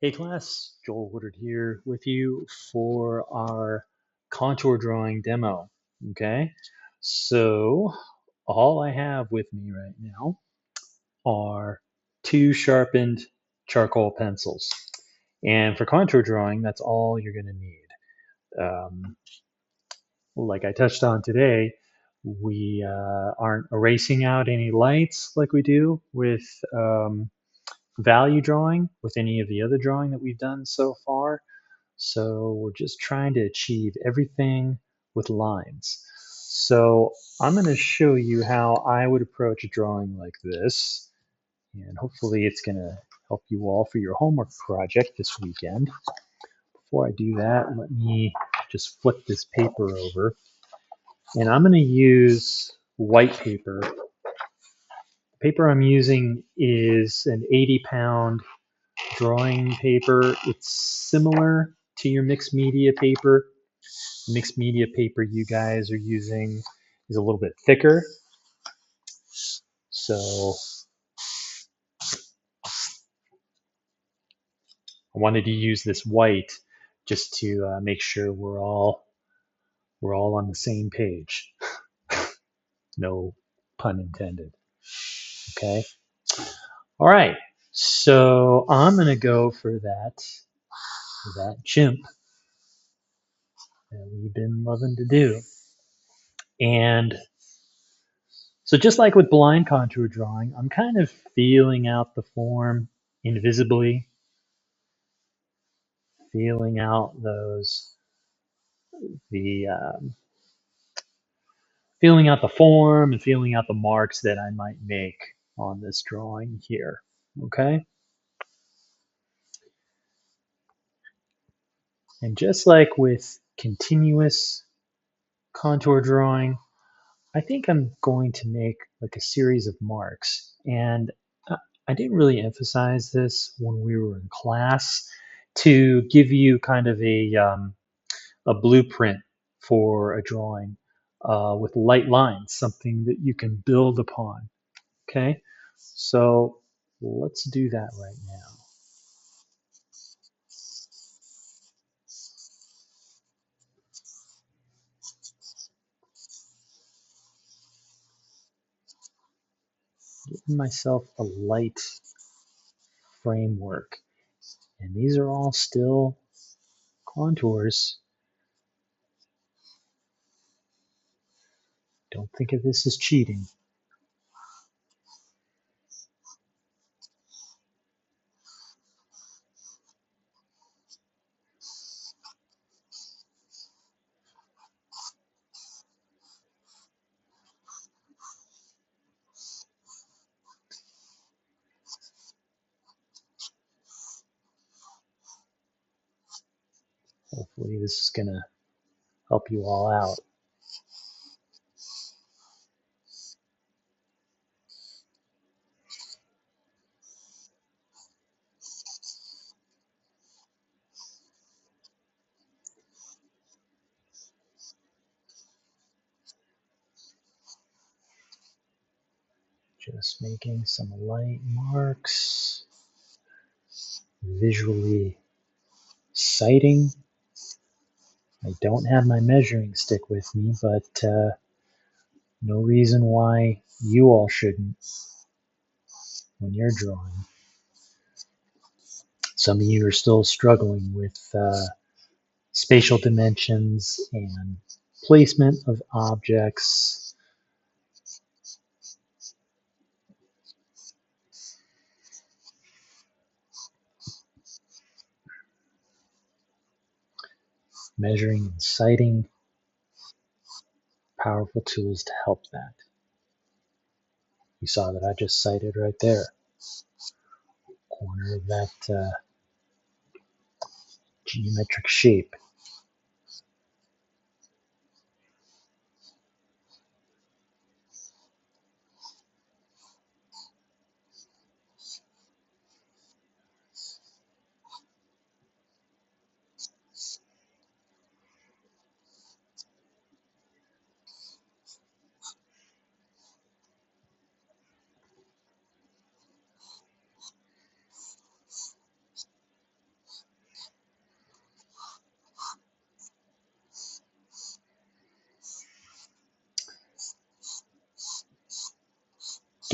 Hey class, Joel Woodard here with you for our contour drawing demo. Okay, so all I have with me right now are two sharpened charcoal pencils. And for contour drawing, that's all you're going to need. Um, like I touched on today, we aren't erasing out any lights like we do with value drawing, with any of the other drawing that we've done so far. So we're just trying to achieve everything with lines. So I'm going to show you how I would approach a drawing like this. And hopefully it's going to help you all for your homework project this weekend. Before I do that, let me just flip this paper over. And I'm going to use white paper. The paper I'm using is an 80-pound drawing paper. It's similar to your mixed media paper. The mixed media paper you guys are using is a little bit thicker. So I wanted to use this white just to make sure we're all on the same page. No pun intended. Okay. All right. So I'm gonna go for that chimp that we've been loving to do. And so just like with blind contour drawing, I'm kind of feeling out the form invisibly, feeling out the feeling out the form and feeling out the marks that I might make on this drawing here. Okay. And just like with continuous contour drawing, I think I'm going to make like a series of marks. And I didn't really emphasize this when we were in class to give you kind of a blueprint for a drawing with light lines, something that you can build upon. Okay, so let's do that right now. Giving myself a light framework. And these are all still contours. Don't think of this as cheating. Hopefully this is going to help you all out. Just making some light marks, visually sighting. I don't have my measuring stick with me, but no reason why you all shouldn't when you're drawing. Some of you are still struggling with spatial dimensions and placement of objects. Measuring and sighting, powerful tools to help that. You saw that I just sighted right there. Corner of that geometric shape.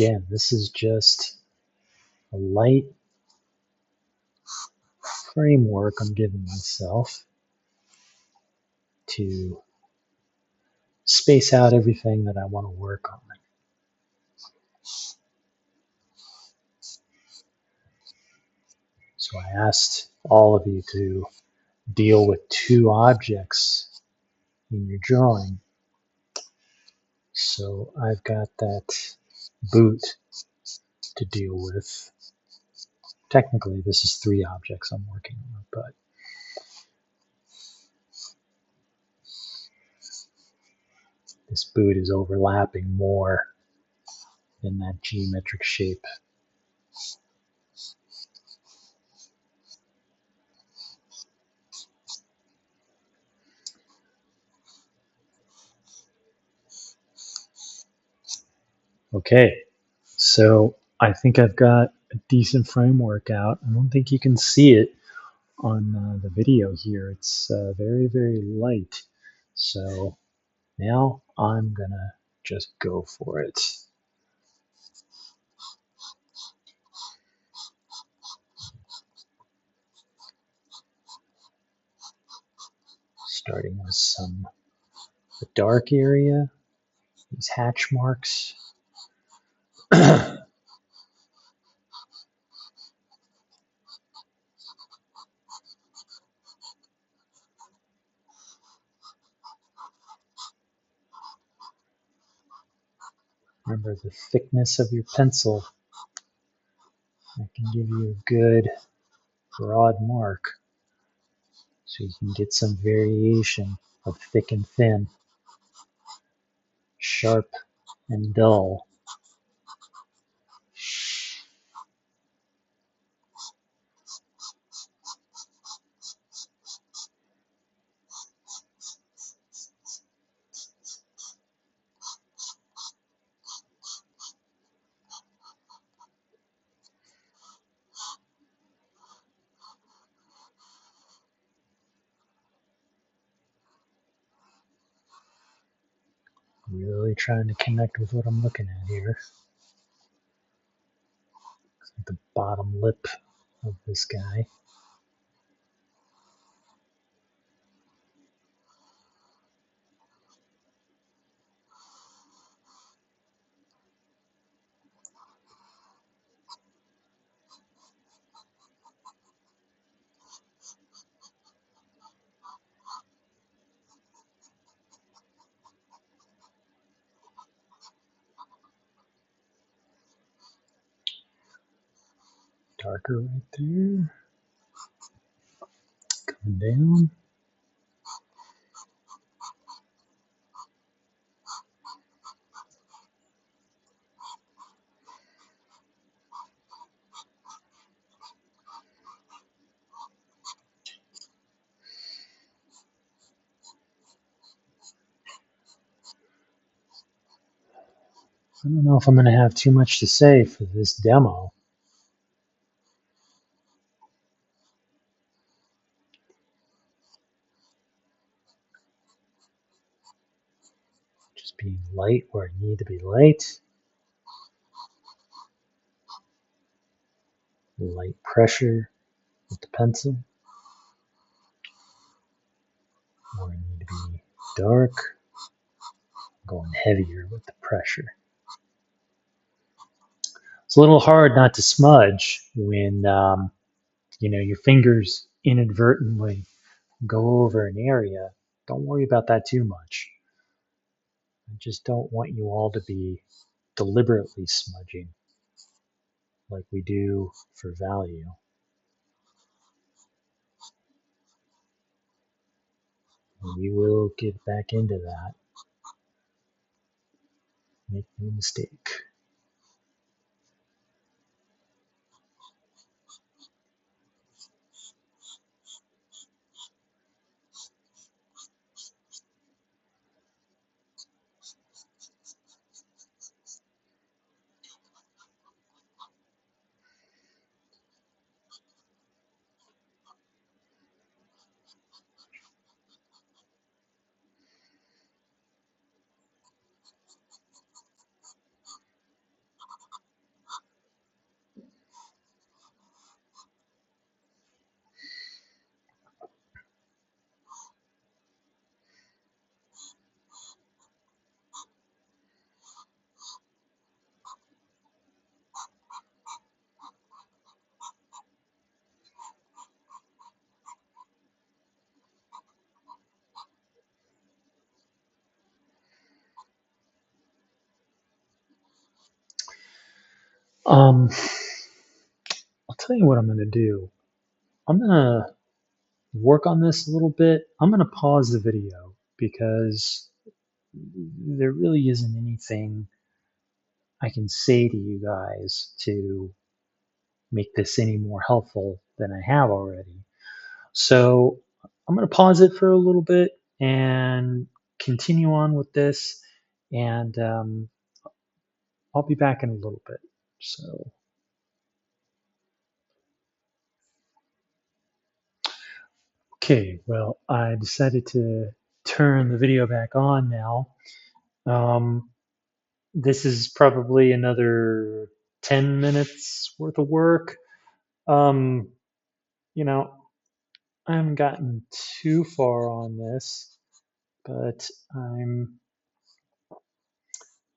again, this is just a light framework I'm giving myself to space out everything that I want to work on. So I asked all of you to deal with two objects in your drawing. So I've got that boot to deal with. Technically, this is three objects I'm working on, but this boot is overlapping more in that geometric shape. Okay, so I think I've got a decent framework out. I don't think you can see it on the video here. It's very, very light. So now I'm gonna just go for it. Starting with the dark area, these hatch marks. Remember the thickness of your pencil. That can give you a good broad mark so you can get some variation of thick and thin, sharp and dull. Really trying to connect with what I'm looking at here. The bottom lip of this guy. Darker right there. Coming down. I don't know if I'm going to have too much to say for this demo. Just being light where I need to be light. Light pressure with the pencil. Where I need to be dark. Going heavier with the pressure. It's a little hard not to smudge when your fingers inadvertently go over an area. Don't worry about that too much. I just don't want you all to be deliberately smudging like we do for value. We will get back into that. Make no mistake. Um, I'll tell you what I'm going to do. I'm going to work on this a little bit. I'm going to pause the video because there really isn't anything I can say to you guys to make this any more helpful than I have already. So I'm going to pause it for a little bit and continue on with this, and I'll be back in a little bit. So, okay, well, I decided to turn the video back on now. Um, this is probably another 10 minutes worth of work. Um, you know, I haven't gotten too far on this, but I'm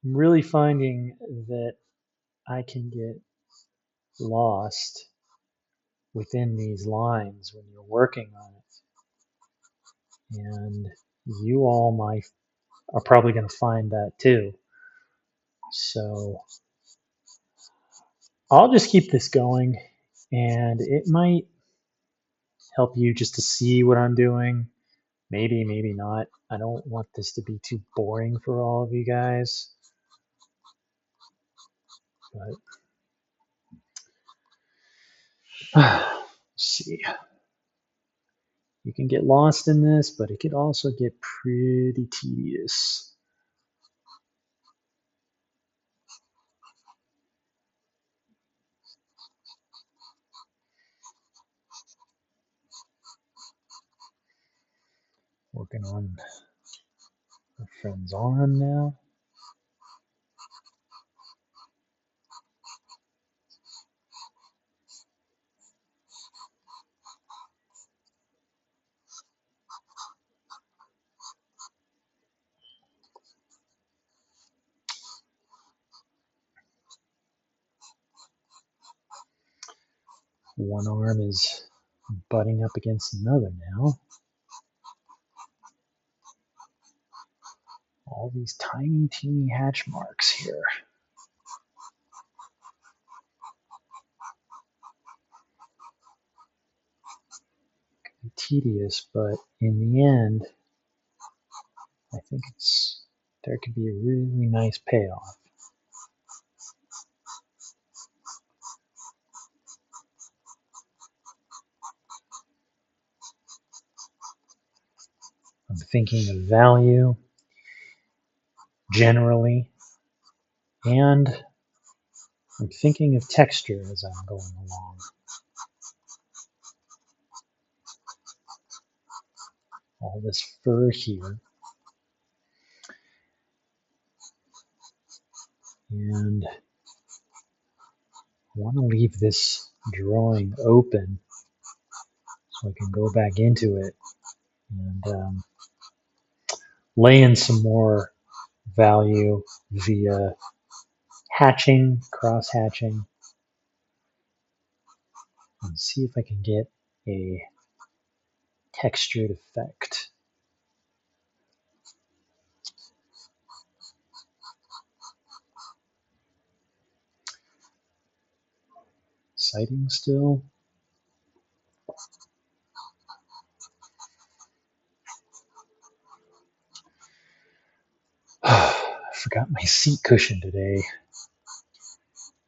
really finding that I can get lost within these lines when you're working on it. And you all are probably going to find that too. So I'll just keep this going, and it might help you just to see what I'm doing. Maybe, maybe not. I don't want this to be too boring for all of you guys. But let's see. You can get lost in this, but it could also get pretty tedious. Working on my friend's arm now. One arm is butting up against another now. All these tiny, teeny hatch marks here. Tedious, but in the end, I think there could be a really nice payoff. I'm thinking of value generally, and I'm thinking of texture as I'm going along. All this fur here. And I want to leave this drawing open so I can go back into it and lay in some more value via hatching, cross hatching, and see if I can get a textured effect. Sighting still. I forgot my seat cushion today.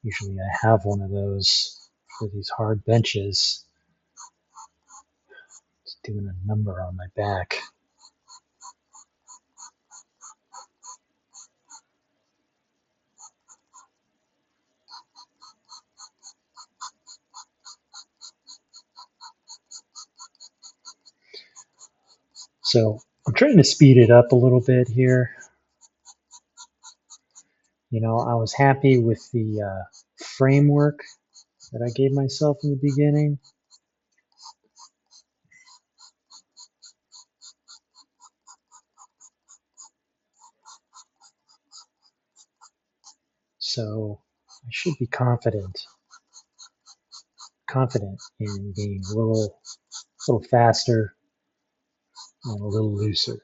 Usually I have one of those for these hard benches. It's doing a number on my back. So I'm trying to speed it up a little bit here. You know, I was happy with the framework that I gave myself in the beginning. So I should be confident in being a little faster and a little looser.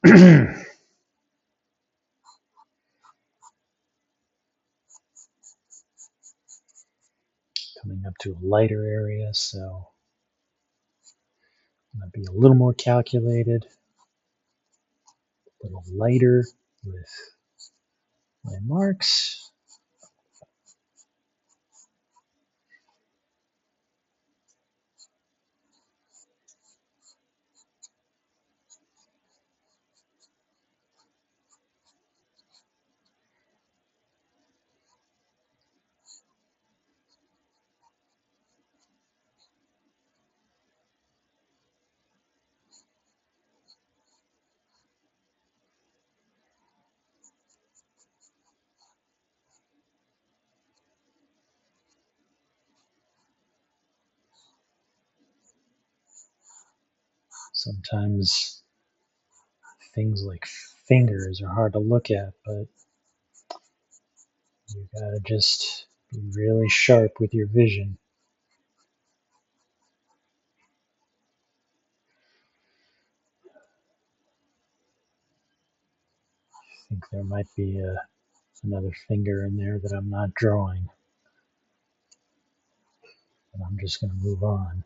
Coming up to a lighter area, so I'm going to be a little more calculated, a little lighter with my marks. Sometimes things like fingers are hard to look at, but you gotta just be really sharp with your vision. I think there might be another finger in there that I'm not drawing, and I'm just going to move on.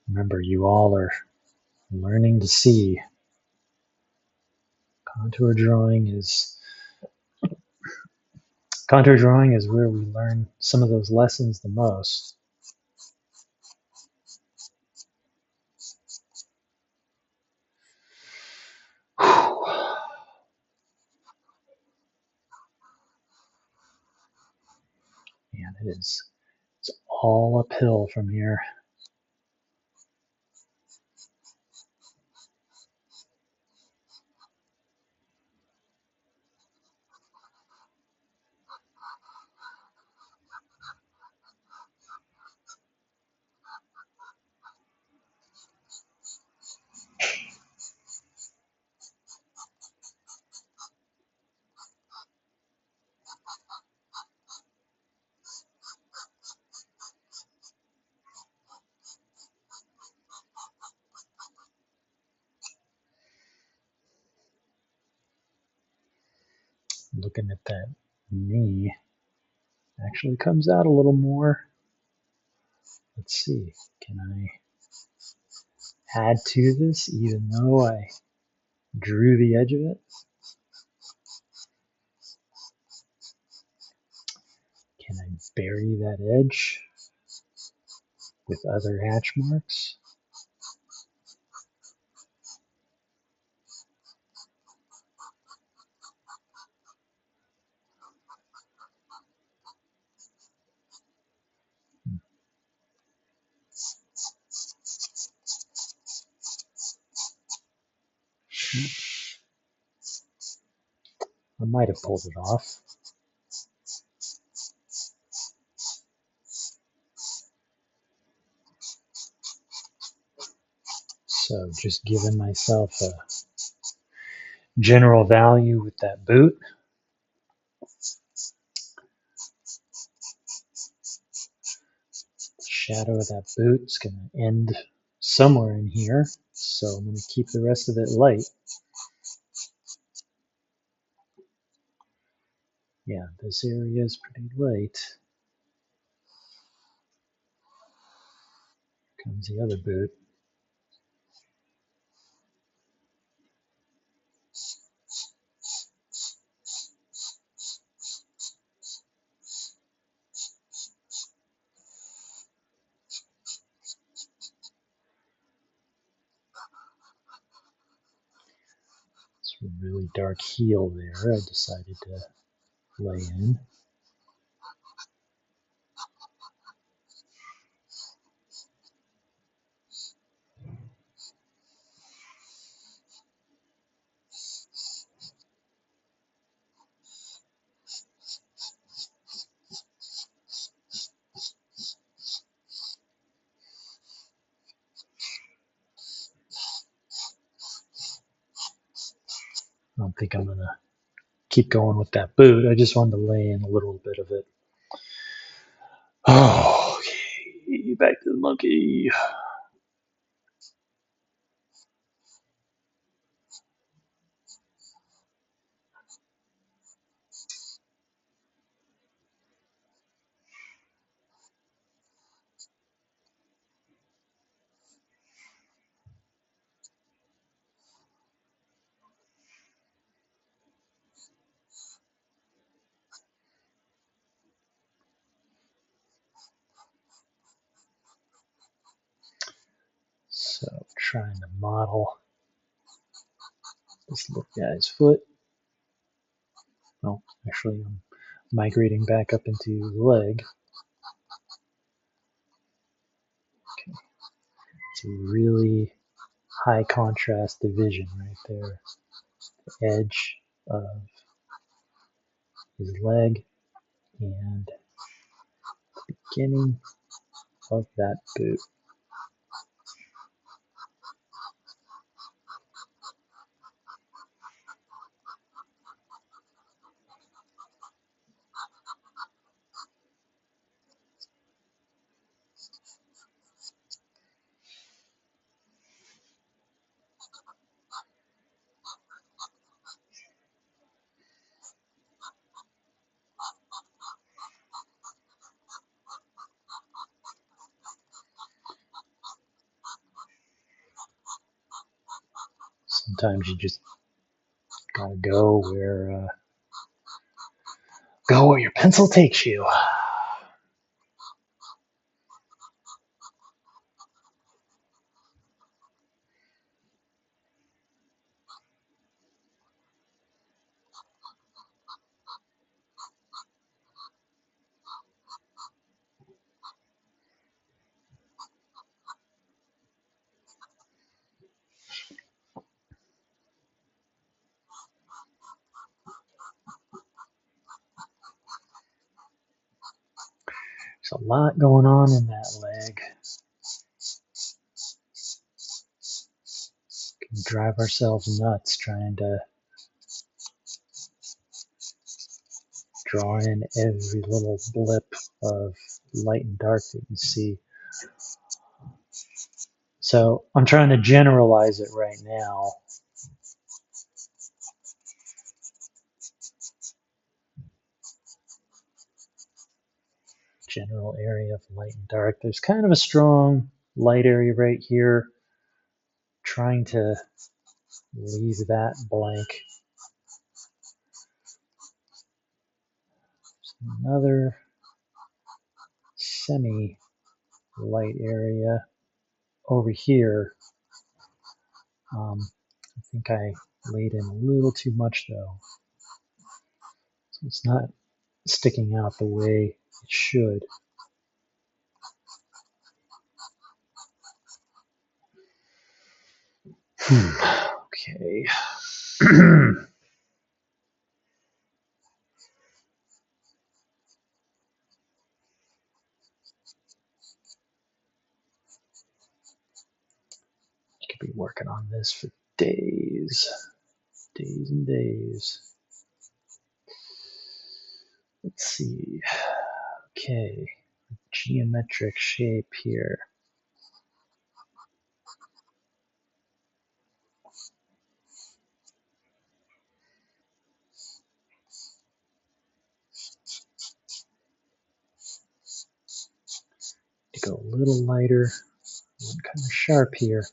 Remember, you all are learning to see. Contour drawing is where we learn some of those lessons the most. Man, it's all uphill from here. Looking at that knee, actually comes out a little more. Let's see, can I add to this even though I drew the edge of it? Can I bury that edge with other hatch marks? I might have pulled it off. So just giving myself a general value with that boot. The shadow of that boot is going to end somewhere in here. So I'm going to keep the rest of it light. Yeah, this area is pretty light. Here comes the other boot. It's a really dark heel there I decided to lay in. I don't think I'm going to keep going with that boot. I just wanted to lay in a little bit of it. Oh, okay. monkey. Back to the monkey. So trying to model this little guy's foot. Oh, actually I'm migrating back up into the leg. Okay. It's a really high contrast division right there. The edge of his leg and the beginning of that boot. Sometimes you just gotta go where your pencil takes you. There's a lot going on in that leg. We can drive ourselves nuts trying to draw in every little blip of light and dark that you see. So I'm trying to generalize it right now. General area of light and dark. There's kind of a strong light area right here. Trying to leave that blank. There's another semi-light area over here. I think I laid in a little too much though. So it's not sticking out the way it should. Okay. Could be working on this for days and days. Let's see. Okay, geometric shape here. To go a little lighter, kind of sharp here.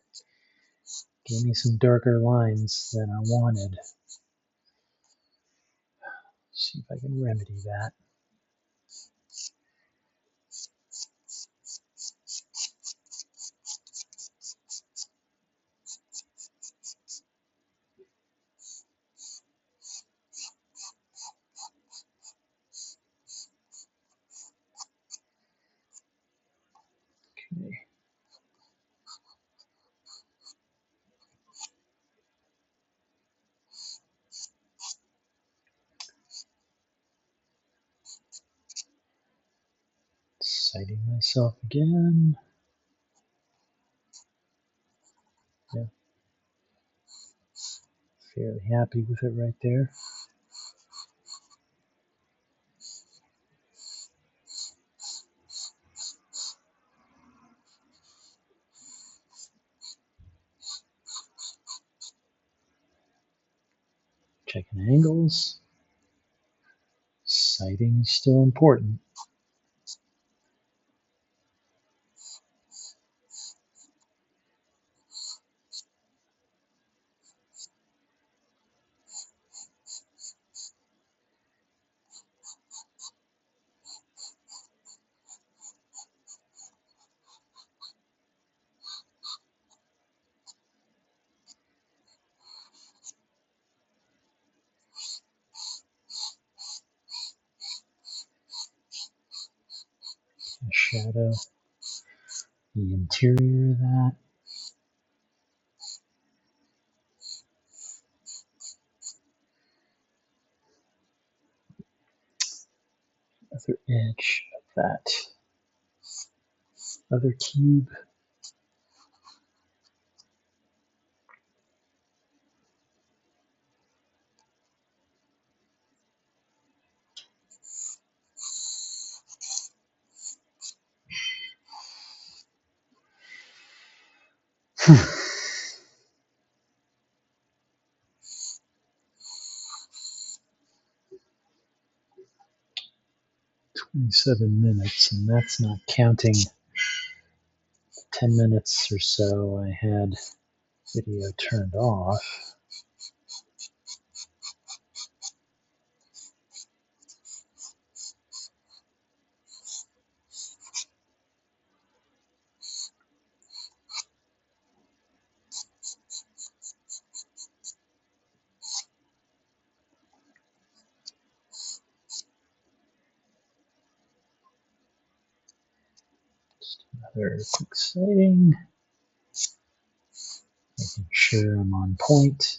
Gave me some darker lines than I wanted. See if I can remedy that. Okay. Citing myself again. Yeah. Fairly happy with it right there. Checking angles. Sighting is still important. A shadow. The interior of that. Other edge of that other cube. Hmm. 27 minutes, and that's not counting 10 minutes or so I had video turned off. Just another quick sighting, making sure I'm on point.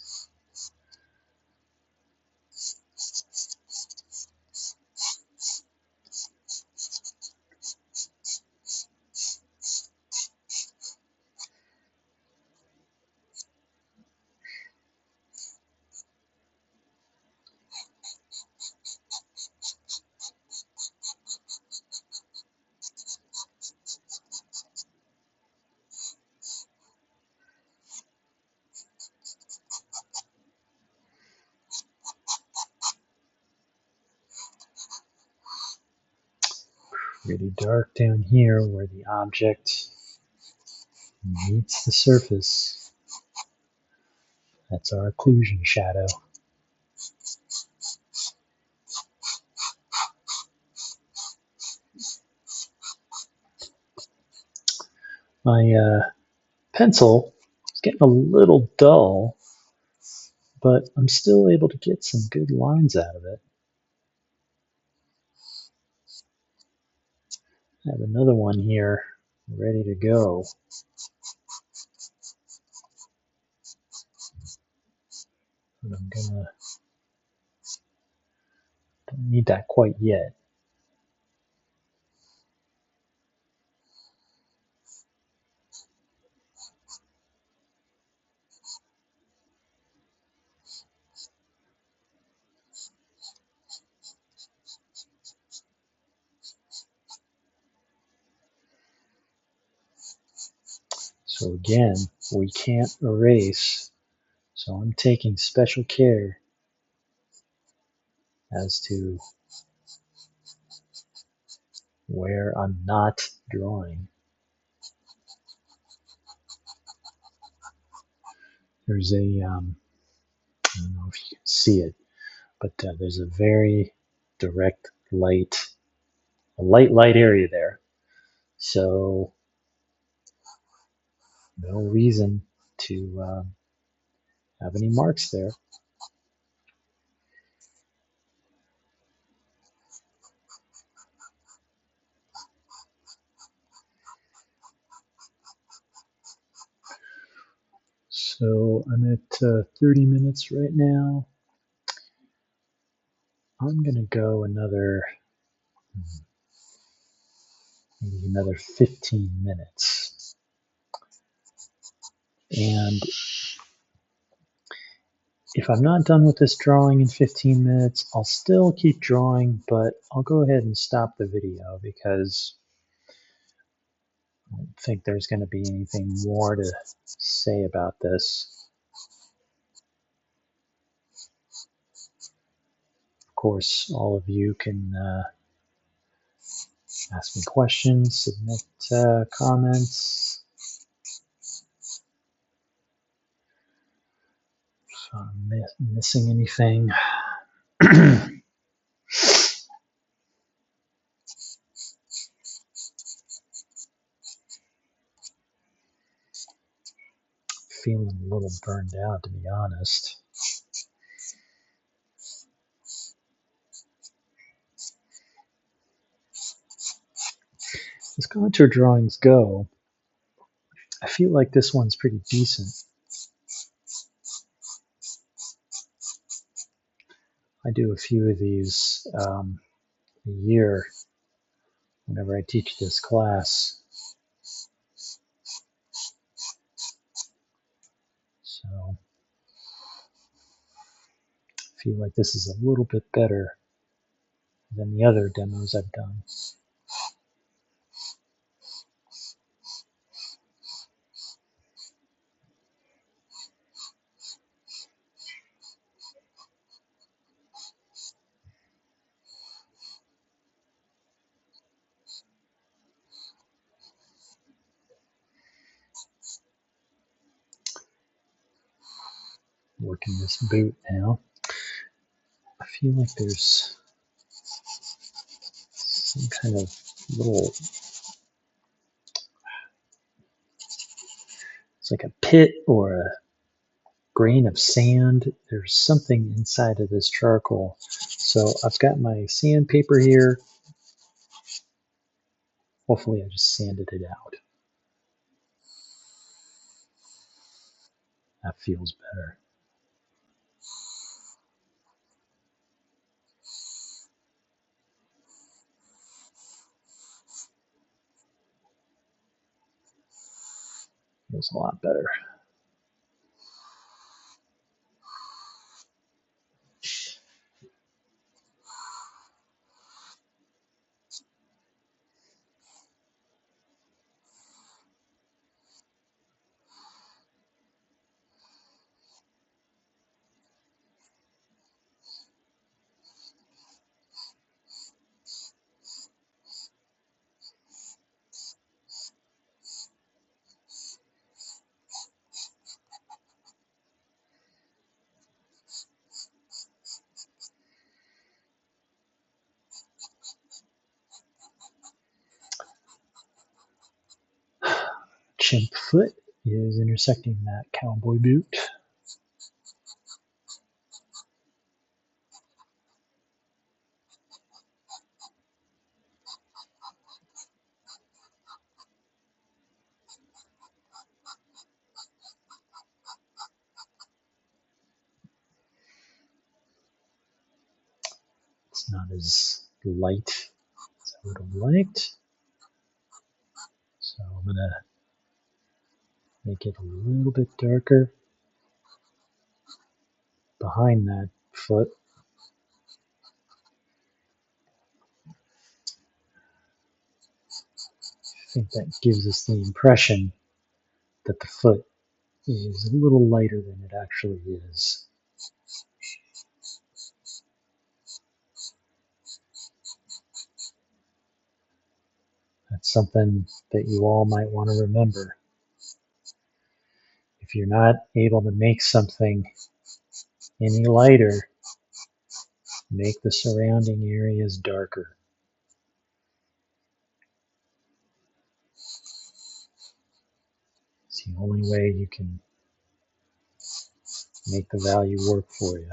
Pretty dark down here where the object meets the surface. That's our occlusion shadow. My pencil is getting a little dull, but I'm still able to get some good lines out of it. I have another one here ready to go. But don't need that quite yet. So again, we can't erase, so I'm taking special care as to where I'm not drawing. There's I don't know if you can see it, but there's a very direct light, a light area there. So no reason to have any marks there. So I'm at 30 minutes right now. I'm going to go maybe another 15 minutes. And if I'm not done with this drawing in 15 minutes, I'll still keep drawing, but I'll go ahead and stop the video because I don't think there's going to be anything more to say about this. course, all of you can ask me questions, submit comments. If I'm missing anything. Feeling a little burned out, to be honest. As contour drawings go, I feel like this one's pretty decent. I do a few of these a year whenever I teach this class. So I feel like this is a little bit better than the other demos I've done. Working this boot now. I feel like there's some kind of little, it's like a pit or a grain of sand. There's something inside of this charcoal. So I've got my sandpaper here. Hopefully I just sanded it out. That feels better. Feels a lot better. Chimp foot is intersecting that cowboy boot. It's not as light as I would have liked. So I'm gonna make it a little bit darker behind that foot. I think that gives us the impression that the foot is a little lighter than it actually is. That's something that you all might want to remember. If you're not able to make something any lighter, make the surrounding areas darker. It's the only way you can make the value work for you.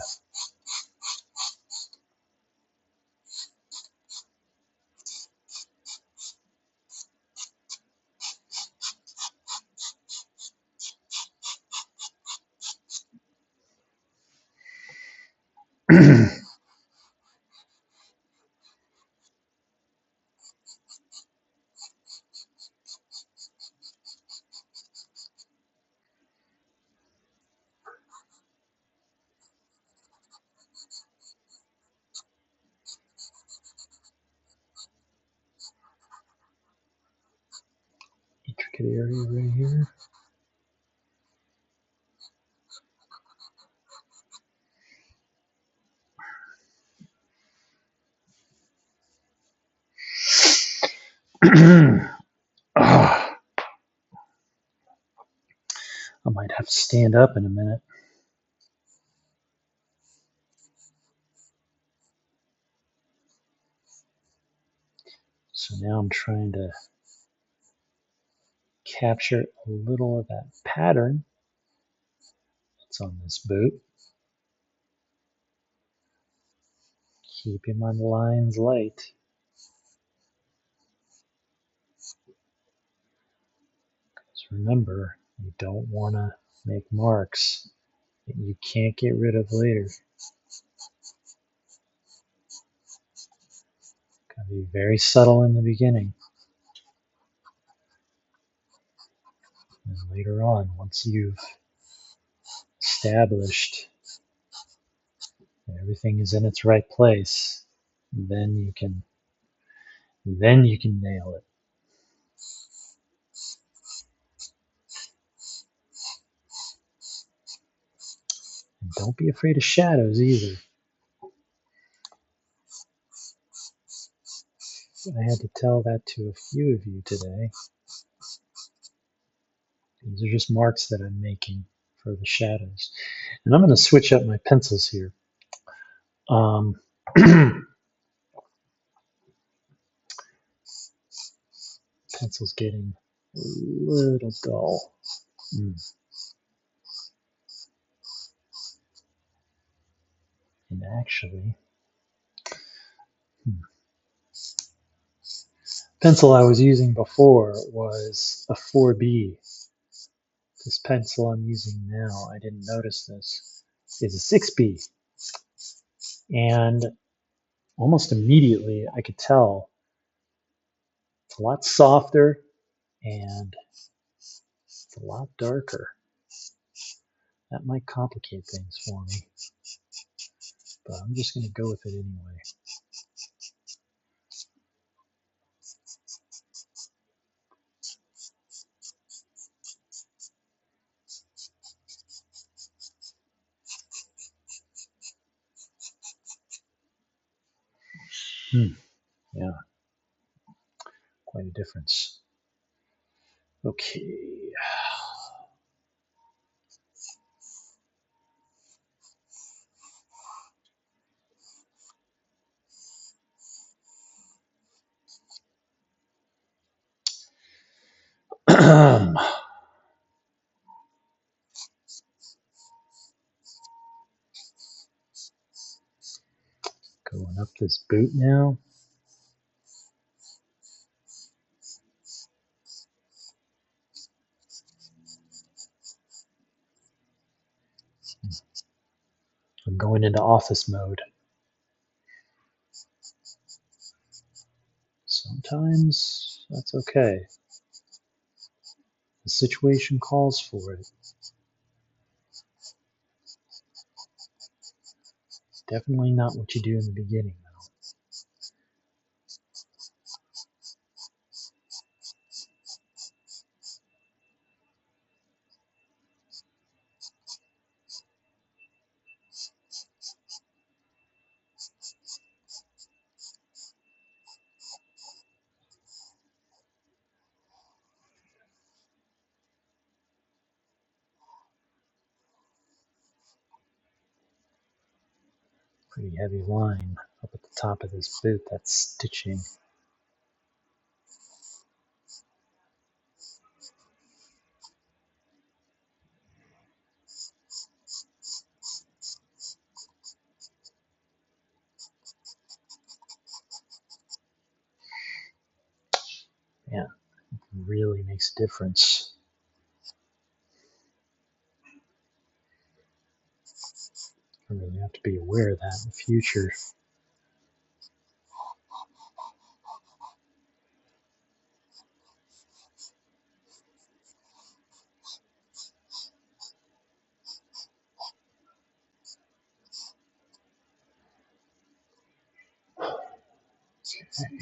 Intricate area right here. I might have to stand up in a minute. So now I'm trying to capture a little of that pattern that's on this boot. Keeping my lines light. Because remember, you don't want to make marks that you can't get rid of later. Gotta be very subtle in the beginning. And later on, once you've established that everything is in its right place, then you can nail it. And don't be afraid of shadows either. I had to tell that to a few of you today. These are just marks that I'm making for the shadows. And I'm going to switch up my pencils here. Pencil's getting a little dull. And actually, pencil I was using before was a 4B. This pencil I'm using now, I didn't notice this, is a 6B. And almost immediately I could tell it's a lot softer and it's a lot darker. That might complicate things for me, but I'm just going to go with it anyway. Yeah, quite a difference. Okay. Going up this boot now. I'm going into office mode. Sometimes that's okay. The situation calls for it. Definitely not what you do in the beginning, though. Pretty heavy line up at the top of this boot, that's stitching. Yeah, it really makes a difference. I really have to be aware of that in the future. Okay.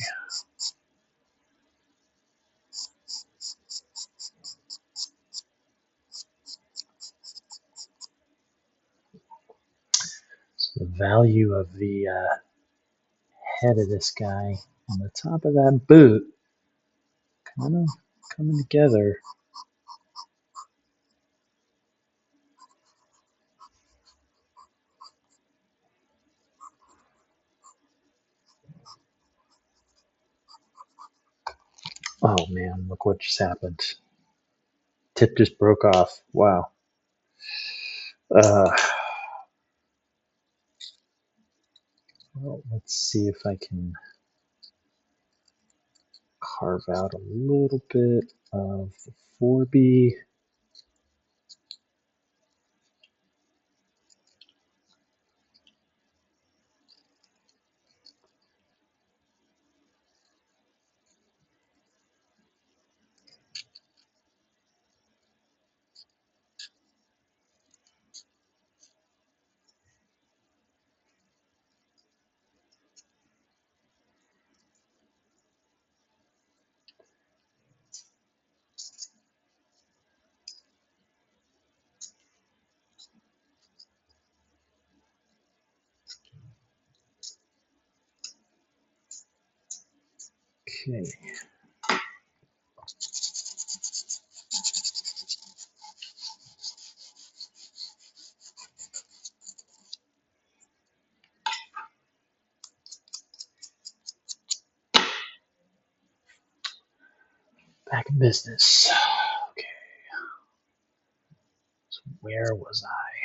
So the value of the head of this guy on the top of that boot kind of coming together. Oh man, look what just happened. Tip just broke off. Wow. Uh, well, let's see if I can carve out a little bit of the 4B. Okay. Back in business. Okay. So where was I?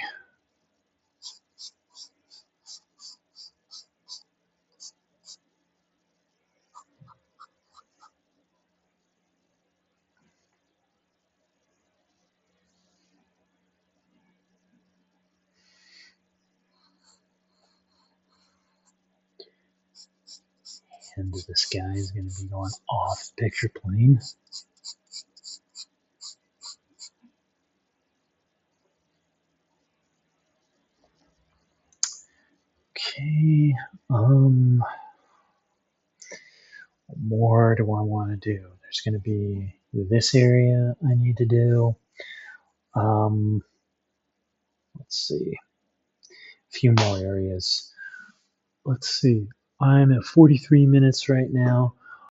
And this guy is going to be going off the picture plane. Okay. What more do I want to do? There's going to be this area I need to do. Let's see. A few more areas. Let's see. I'm at 43 minutes right now.